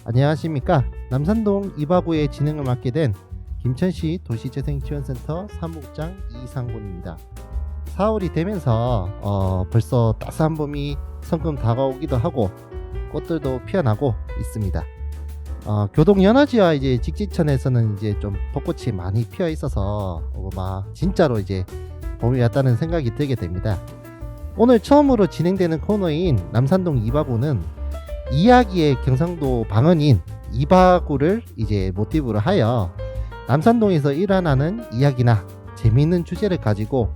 안녕하십니까. 남산동 이바구의 진행을 맡게 된 김천시 도시재생지원센터 사무국장 이상곤입니다. 4월이 되면서 벌써 따스한 봄이 성큼 다가오기도 하고 꽃들도 피어나고 있습니다. 교동연화지와 이제 직지천에서는 이제 좀 벚꽃이 많이 피어 있어서 진짜로 이제 봄이 왔다는 생각이 들게 됩니다. 오늘 처음으로 진행되는 코너인 남산동 이바구는 이야기의 경상도 방언인 이바구를 이제 모티브로 하여 남산동에서 일어나는 이야기나 재미있는 주제를 가지고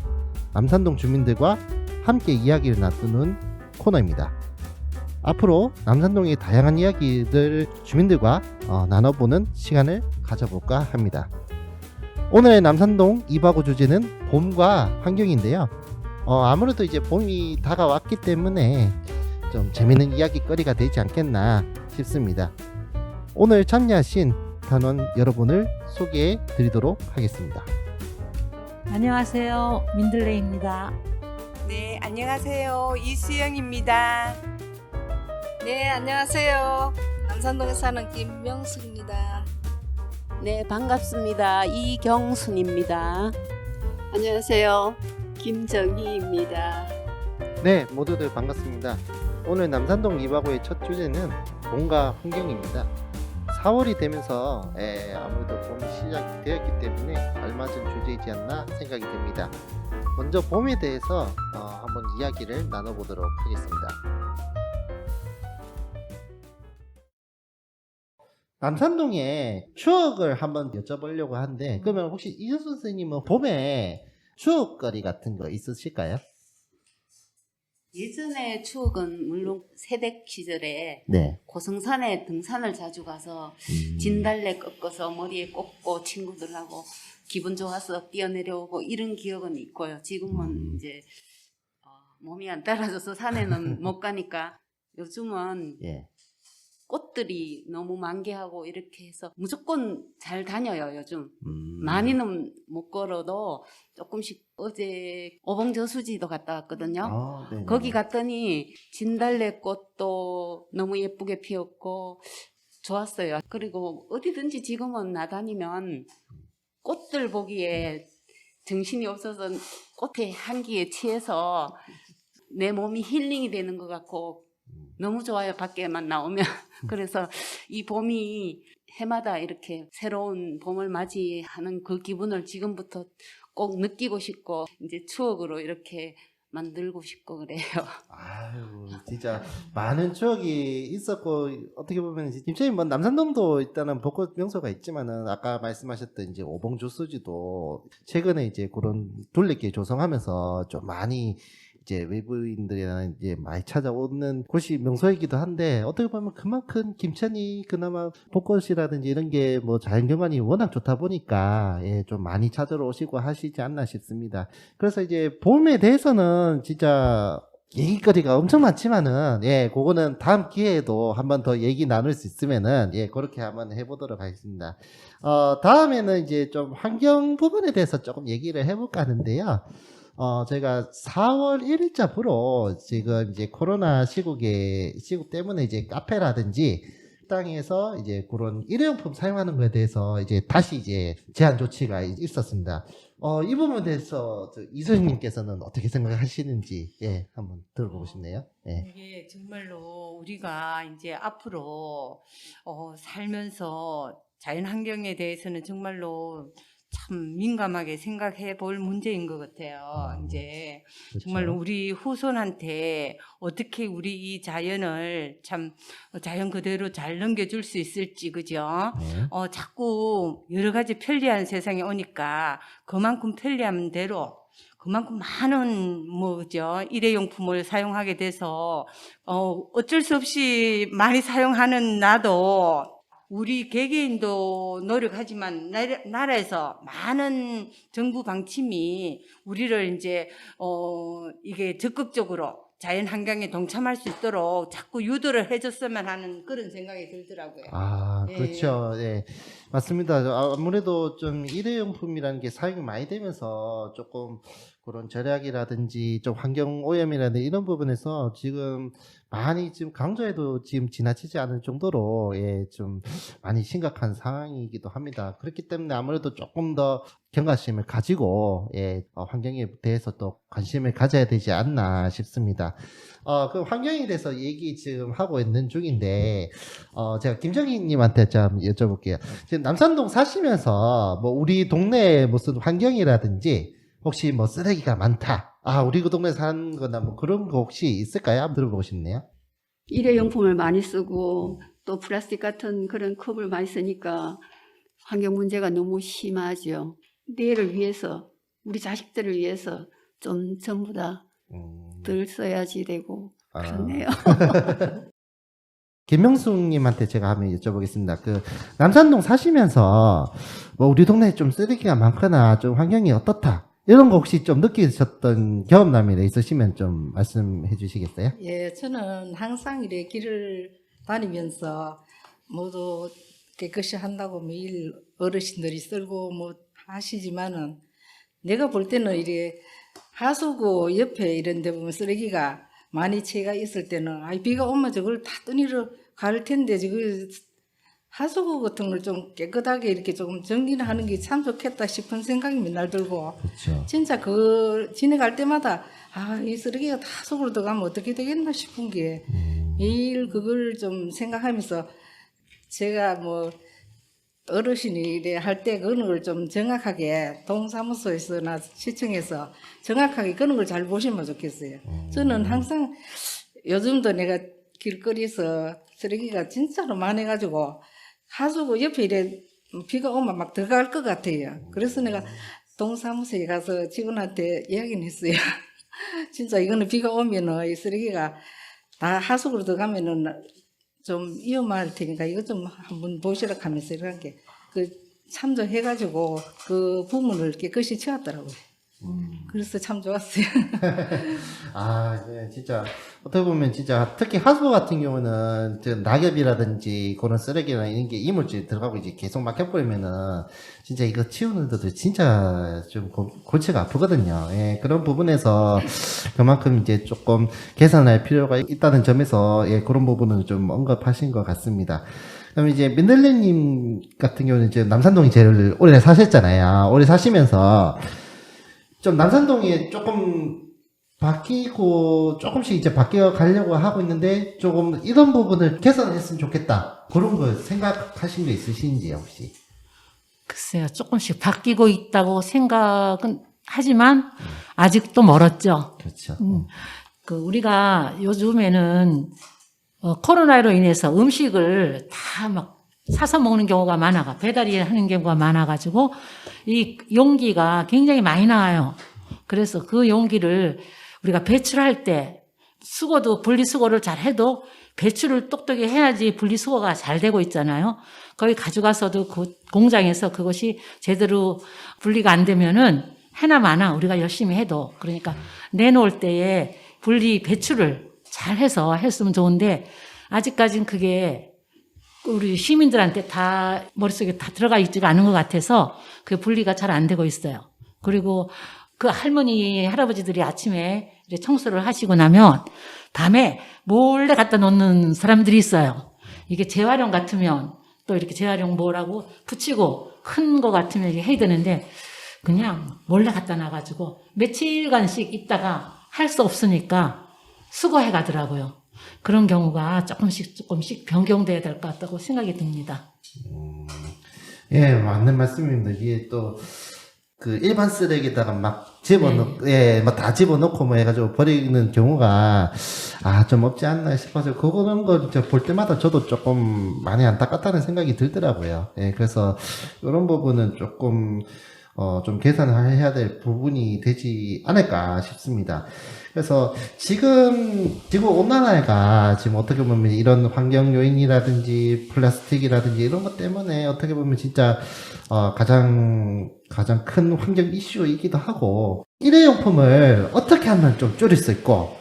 남산동 주민들과 함께 이야기를 나누는 코너입니다. 앞으로 남산동의 다양한 이야기들 주민들과 나눠보는 시간을 가져볼까 합니다. 오늘의 남산동 이바구 주제는 봄과 환경인데요. 아무래도 이제 봄이 다가왔기 때문에 좀 재미있는 이야기거리가 되지 않겠나 싶습니다. 오늘 참여하신 단원 여러분을 소개해 드리도록 하겠습니다. 안녕하세요. 민들레입니다. 네, 안녕하세요. 이수영입니다. 네, 안녕하세요. 남산동에 사는 김명숙입니다. 네, 반갑습니다. 이경순입니다. 안녕하세요. 김정희입니다. 네, 모두들 반갑습니다. 오늘 남산동 이바구의 첫 주제는 봄과 환경입니다. 4월이 되면서 아무래도 봄이 시작되었기 때문에 알맞은 주제이지 않나 생각이 듭니다. 먼저 봄에 대해서 한번 이야기를 나눠보도록 하겠습니다. 남산동의 추억을 한번 여쭤보려고 하는데, 그러면 혹시 이효수 선생님은 봄에 추억거리 같은 거 있으실까요? 예전의 추억은 물론 새댁 시절에 네. 고성산에 등산을 자주 가서 진달래 꺾어서 머리에 꽂고 친구들하고 기분 좋아서 뛰어내려오고 이런 기억은 있고요. 지금은 이제 몸이 안 따라줘서 산에는 못 가니까 요즘은 예. 꽃들이 너무 만개하고 이렇게 해서 무조건 잘 다녀요. 요즘 많이는 못 걸어도 조금씩 어제 오봉저수지도 갔다 왔거든요. 거기 갔더니 진달래 꽃도 너무 예쁘게 피었고 좋았어요. 그리고 어디든지 지금은 나다니면 꽃들 보기에 정신이 없어서 꽃의 향기에 취해서 내 몸이 힐링이 되는 것 같고 너무 좋아요. 밖에만 나오면. 그래서 이 봄이 해마다 이렇게 새로운 봄을 맞이하는 그 기분을 지금부터 꼭 느끼고 싶고 이제 추억으로 이렇게 만들고 싶고 그래요. 아유, 진짜 많은 추억이 있었고, 어떻게 보면 김천이 뭐 남산동도 일단은 벚꽃 명소가 있지만은 아까 말씀하셨던 이제 오봉조수지도 최근에 이제 그런 둘레길 조성하면서 좀 많이 이제 외부인들이나 이제 많이 찾아오는 곳이 명소이기도 한데, 어떻게 보면 그만큼 김천이 그나마 벚꽃이라든지 이런 게 뭐 자연경관이 워낙 좋다 보니까 좀 많이 찾으러 오시고 하시지 않나 싶습니다. 그래서 이제 봄에 대해서는 진짜 얘기거리가 엄청 많지만은 그거는 다음 기회에도 한번 더 얘기 나눌 수 있으면은 그렇게 한번 해보도록 하겠습니다. 다음에는 이제 좀 환경 부분에 대해서 조금 얘기를 해볼까 하는데요. 저희가 4월 1일자부로 지금 이제 코로나 시국 때문에 이제 카페라든지 식당에서 이제 그런 일회용품 사용하는 거에 대해서 이제 다시 이제 제한 조치가 있었습니다. 이 부분에 대해서 이소희님께서는 어떻게 생각하시는지 한번 들어보고 싶네요. 이게 정말로 우리가 이제 앞으로 살면서 자연 환경에 대해서는 정말로 참 민감하게 생각해 볼 문제인 것 같아요. 이제 그렇죠. 정말로 우리 후손한테 어떻게 우리 이 자연을 참 자연 그대로 잘 넘겨줄 수 있을지, 그죠? 네. 자꾸 여러 가지 편리한 세상에 오니까 그만큼 편리한 대로 그만큼 많은 그죠? 일회용품을 사용하게 돼서 어쩔 수 없이 많이 사용하는 나도 우리 개개인도 노력하지만 나라에서 많은 정부 방침이 우리를 이제 이게 적극적으로 자연 환경에 동참할 수 있도록 자꾸 유도를 해줬으면 하는 그런 생각이 들더라고요. 아, 예. 그렇죠. 예. 맞습니다. 아무래도 좀 일회용품이라는 게 사용이 많이 되면서 조금 그런 절약이라든지 좀 환경 오염이라든지 이런 부분에서 지금 많이 지금 강조해도 지금 지나치지 않을 정도로 예, 좀 많이 심각한 상황이기도 합니다. 그렇기 때문에 아무래도 조금 더 경각심을 가지고 예, 환경에 대해서 또 관심을 가져야 되지 않나 싶습니다. 그 환경에 대해서 얘기 지금 하고 있는 중인데, 제가 김정희님한테 좀 여쭤볼게요. 지금 남산동 사시면서 뭐 우리 동네에 무슨 환경이라든지 혹시 뭐 쓰레기가 많다. 아, 우리 그 동네 사는 거나 뭐 그런 거 혹시 있을까요? 한번 들어보고 싶네요. 일회용품을 많이 쓰고 또 플라스틱 같은 그런 컵을 많이 쓰니까 환경 문제가 너무 심하죠. 내일을 위해서, 우리 자식들을 위해서 좀 전부 다 덜 써야지 되고 그렇네요. 김명숙님한테 제가 한번 여쭤보겠습니다. 그 남산동 사시면서 뭐 우리 동네에 좀 쓰레기가 많거나 좀 환경이 어떻다 이런 거 혹시 좀 느끼셨던 경험담이 있으시면 좀 말씀해 주시겠어요? 예, 저는 항상 이래 길을 다니면서 모두 깨끗이 한다고 매일 어르신들이 쓸고 뭐 하시지만은 내가 볼 때는 이래 하수구 옆에 이런 데 보면 쓰레기가 많이 채가 있을 때는 아이 비가 오면 저걸 다 떠니러 갈 텐데 저걸 하수구 같은 걸 좀 깨끗하게 이렇게 조금 정리를 하는 게 참 좋겠다 싶은 생각이 맨날 들고 그렇죠. 진짜 그 지나갈 때마다 아, 이 쓰레기가 다 속으로 들어가면 어떻게 되겠나 싶은 게 매일 그걸 좀 생각하면서 제가 뭐 어르신이 이래 할 때 그런 걸 좀 정확하게 동사무소에서나 시청에서 정확하게 그런 걸 잘 보시면 좋겠어요. 저는 항상 요즘도 내가 길거리에서 쓰레기가 진짜로 많아가지고 하수구 옆에 이래 비가 오면 막 들어갈 것 같아요. 그래서 내가 동사무소에 가서 직원한테 이야기는 했어요. 진짜 이거는 비가 오면은 이 쓰레기가 다 하수구로 들어가면은 좀 위험할 테니까 이것 좀 한번 보시라 하면서 이렇게 그 참조해가지고 그 부분을 깨끗이 치웠더라고요. 그래서 참 좋았어요. 아, 네, 진짜 어떻게 보면 진짜 특히 하수구 같은 경우는 저 낙엽이라든지 그런 쓰레기나 이런 게 이물질 들어가고 이제 계속 막혀버리면은 진짜 이거 치우는 데도 진짜 좀 골치가 아프거든요. 예, 그런 부분에서 그만큼 이제 조금 개선할 필요가 있다는 점에서 예, 그런 부분은 좀 언급하신 것 같습니다. 그럼 이제 민들레님 같은 경우는 이제 남산동이 제일 오래 사셨잖아요. 오래 사시면서 좀 남산동이 조금 바뀌고 조금씩 이제 바뀌어 가려고 하고 있는데 조금 이런 부분을 개선했으면 좋겠다. 그런 거 생각하신 거 있으신지 혹시? 글쎄요, 조금씩 바뀌고 있다고 생각은 하지만 아직도 멀었죠. 그렇죠. 그 우리가 요즘에는 코로나로 인해서 음식을 다 막 사서 먹는 경우가 많아가 배달이 하는 경우가 많아가지고 이 용기가 굉장히 많이 나와요. 그래서 그 용기를 우리가 배출할 때 수거도 분리수거를 잘 해도 배출을 똑똑히 해야지 분리수거가 잘 되고 있잖아요. 거기 가져가서도 그 공장에서 그것이 제대로 분리가 안 되면은 하나 마나 우리가 열심히 해도 그러니까 내놓을 때에 분리 배출을 잘 해서 했으면 좋은데 아직까지는 그게 우리 시민들한테 다 머릿속에 다 들어가 있지가 않은 것 같아서 그 분리가 잘 안 되고 있어요. 그리고 그 할머니, 할아버지들이 아침에 이제 청소를 하시고 나면 밤에 몰래 갖다 놓는 사람들이 있어요. 이게 재활용 같으면 또 이렇게 재활용 뭐라고 붙이고 큰 거 같으면 이게 해야 되는데 그냥 몰래 갖다 놔가지고 며칠간씩 있다가 할 수 없으니까 수거해 가더라고요. 그런 경우가 조금씩 변경돼야 될 것 같다고 생각이 듭니다. 예, 맞는 말씀입니다. 이게 또, 그 일반 쓰레기에다가 막 집어넣고, 예, 막 다 집어넣고 뭐 해가지고 버리는 경우가, 좀 없지 않나 싶어서, 그런 거 볼 때마다 저도 조금 많이 안타깝다는 생각이 들더라고요. 예, 그래서, 이런 부분은 조금, 좀 개선을 해야 될 부분이 되지 않을까 싶습니다. 그래서 지금 지구 온난화가 지금 어떻게 보면 이런 환경 요인이라든지 플라스틱이라든지 이런 것 때문에 어떻게 보면 진짜 가장 큰 환경 이슈이기도 하고 일회용품을 어떻게 하면 좀 줄일 수 있고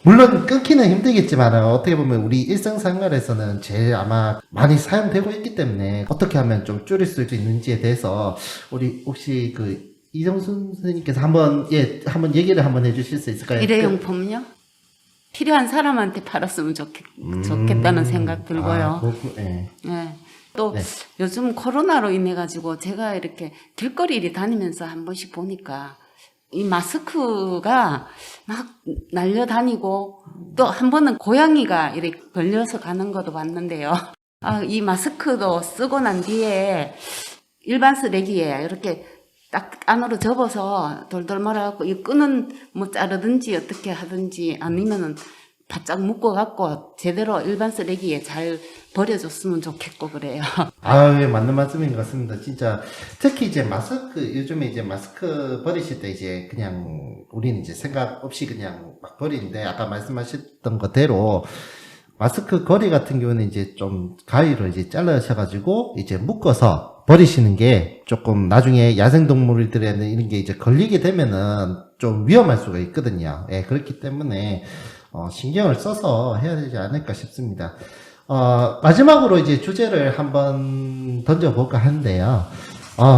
물론 끊기는 힘들겠지만 어떻게 보면 우리 일상생활에서는 제일 아마 많이 사용되고 있기 때문에 어떻게 하면 좀 줄일 수 있는지에 대해서 우리 혹시 그 이정순 선생님께서 한번 얘기를 한번 해주실 수 있을까요? 일회용품요? 필요한 사람한테 팔았으면 좋겠다는 생각 들고요. 네. 네. 또 네. 요즘 코로나로 인해 가지고 제가 이렇게 길거리를 다니면서 한 번씩 보니까 이 마스크가 막 날려다니고 또 한 번은 고양이가 이렇게 걸려서 가는 것도 봤는데요. 아, 이 마스크도 쓰고 난 뒤에 일반 쓰레기에 이렇게 딱 안으로 접어서 돌돌 말아갖고 이 끈은 뭐 자르든지 어떻게 하든지 아니면은 바짝 묶어갖고 제대로 일반 쓰레기에 잘 버려줬으면 좋겠고 그래요. 예, 맞는 말씀인 것 같습니다. 진짜 특히 이제 요즘에 이제 마스크 버리실 때 이제 그냥 우리는 이제 생각 없이 그냥 막 버리는데 아까 말씀하셨던 것대로 마스크 거리 같은 경우는 이제 좀 가위로 이제 잘라셔가지고 이제 묶어서 버리시는 게 조금 나중에 야생동물들에는 이런 게 이제 걸리게 되면은 좀 위험할 수가 있거든요. 예, 그렇기 때문에 신경을 써서 해야 되지 않을까 싶습니다. 마지막으로 이제 주제를 한번 던져볼까 하는데요.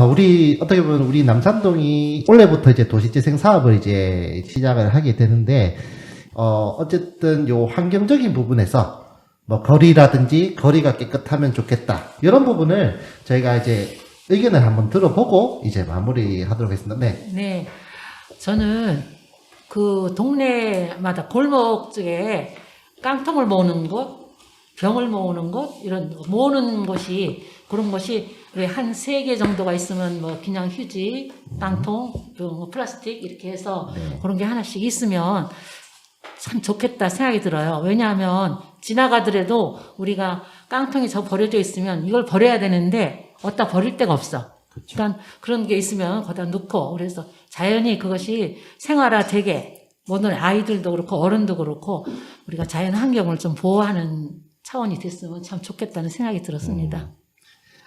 우리, 어떻게 보면 우리 남산동이 올해부터 이제 도시재생 사업을 이제 시작을 하게 되는데, 어쨌든 요 환경적인 부분에서 뭐 거리라든지 거리가 깨끗하면 좋겠다. 이런 부분을 저희가 이제 의견을 한번 들어보고 이제 마무리하도록 하겠습니다. 네. 네. 저는 그 동네마다 골목 쪽에 깡통을 모으는 곳, 병을 모으는 곳, 이런 모으는 곳이, 그런 곳이 왜 한 3개 정도가 있으면 뭐 그냥 휴지, 깡통, 뭐 플라스틱 이렇게 해서 그런 게 하나씩 있으면 참 좋겠다 생각이 들어요. 왜냐하면 지나가더라도 우리가 깡통이 저 버려져 있으면 이걸 버려야 되는데 어디다 버릴 데가 없어. 그러니까 그런 게 있으면 거기다 넣고, 그래서 자연히 그것이 생활화되게 모든 아이들도 그렇고 어른도 그렇고 우리가 자연 환경을 좀 보호하는 차원이 됐으면 참 좋겠다는 생각이 들었습니다.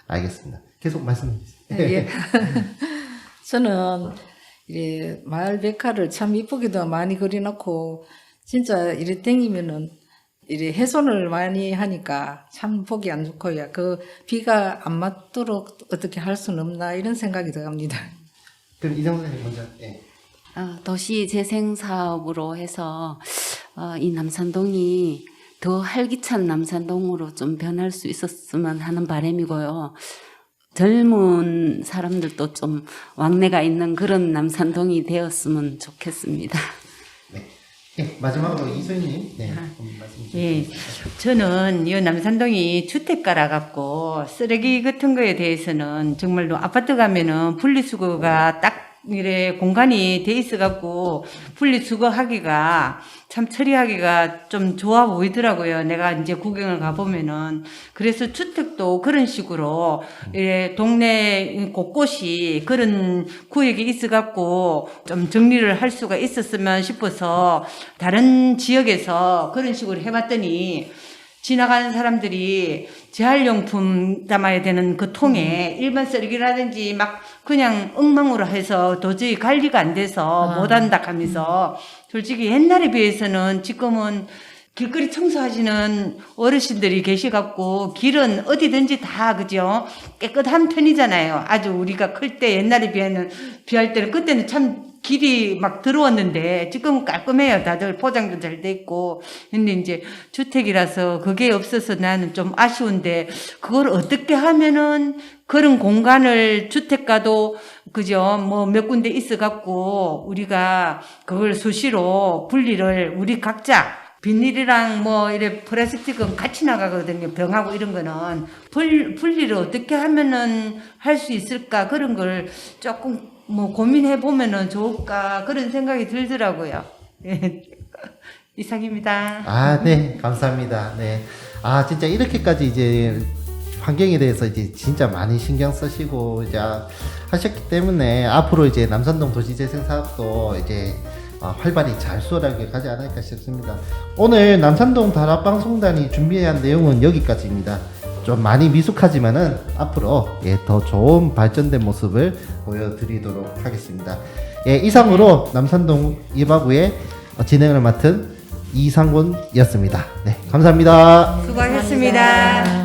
알겠습니다. 계속 말씀해 주세요. 예. 저는 이 마을 백화를 참 이쁘게도 많이 그려놓고 진짜 이래 땡기면은 이래 훼손을 많이 하니까 참 보기 안 좋고요. 그 비가 안 맞도록 어떻게 할 수는 없나 이런 생각이 들어갑니다. 그럼 이정선 선생님 먼저. 예. 도시 재생 사업으로 해서 이 남산동이 더 활기찬 남산동으로 좀 변할 수 있었으면 하는 바람이고요. 젊은 사람들도 좀 왕래가 있는 그런 남산동이 되었으면 좋겠습니다. 네, 마지막으로 이소희님, 네, 말씀 주세요. 예, 저는 이 남산동이 주택가라 갖고 쓰레기 같은 거에 대해서는 정말로 아파트 가면은 분리수거가 딱 이래 공간이 돼 있어 갖고 분리수거하기가 참 처리하기가 좀 좋아 보이더라고요. 내가 이제 구경을 가보면은. 그래서 주택도 그런 식으로 예, 동네 곳곳이 그런 구역이 있어 갖고 좀 정리를 할 수가 있었으면 싶어서 다른 지역에서 그런 식으로 해봤더니 지나가는 사람들이 재활용품 담아야 되는 그 통에 일반 쓰레기라든지 막 그냥 엉망으로 해서 도저히 관리가 안 돼서 못한다 하면서 솔직히 옛날에 비해서는 지금은 길거리 청소하시는 어르신들이 계셔갖고 길은 어디든지 다 그죠 깨끗한 편이잖아요. 아주 우리가 클 때 옛날에 비할 때는 그때는 참 길이 막 더러웠는데 지금은 깔끔해요. 다들 포장도 잘 돼 있고. 근데 이제 주택이라서 그게 없어서 나는 좀 아쉬운데 그걸 어떻게 하면은 그런 공간을 주택가도 그죠 뭐 몇 군데 있어 갖고 우리가 그걸 수시로 분리를 우리 각자 비닐이랑 뭐 이래 플라스틱은 같이 나가거든요. 병하고 이런 거는 분리를 어떻게 하면은 할 수 있을까 그런 걸 조금 뭐 고민해 보면은 좋을까 그런 생각이 들더라고요. 예. 이상입니다. 네, 감사합니다. 네, 진짜 이렇게까지 이제 환경에 대해서 이제 진짜 많이 신경 쓰시고 이제 하셨기 때문에 앞으로 이제 남산동 도시재생 사업도 이제 활발히 잘 수월하게 가지 않을까 싶습니다. 오늘 남산동 다락방송단이 준비한 내용은 여기까지입니다. 좀 많이 미숙하지만은 앞으로 더 좋은 발전된 모습을 보여드리도록 하겠습니다. 이상으로 남산동 2바구의 진행을 맡은 이상곤이었습니다. 네, 감사합니다. 수고하셨습니다.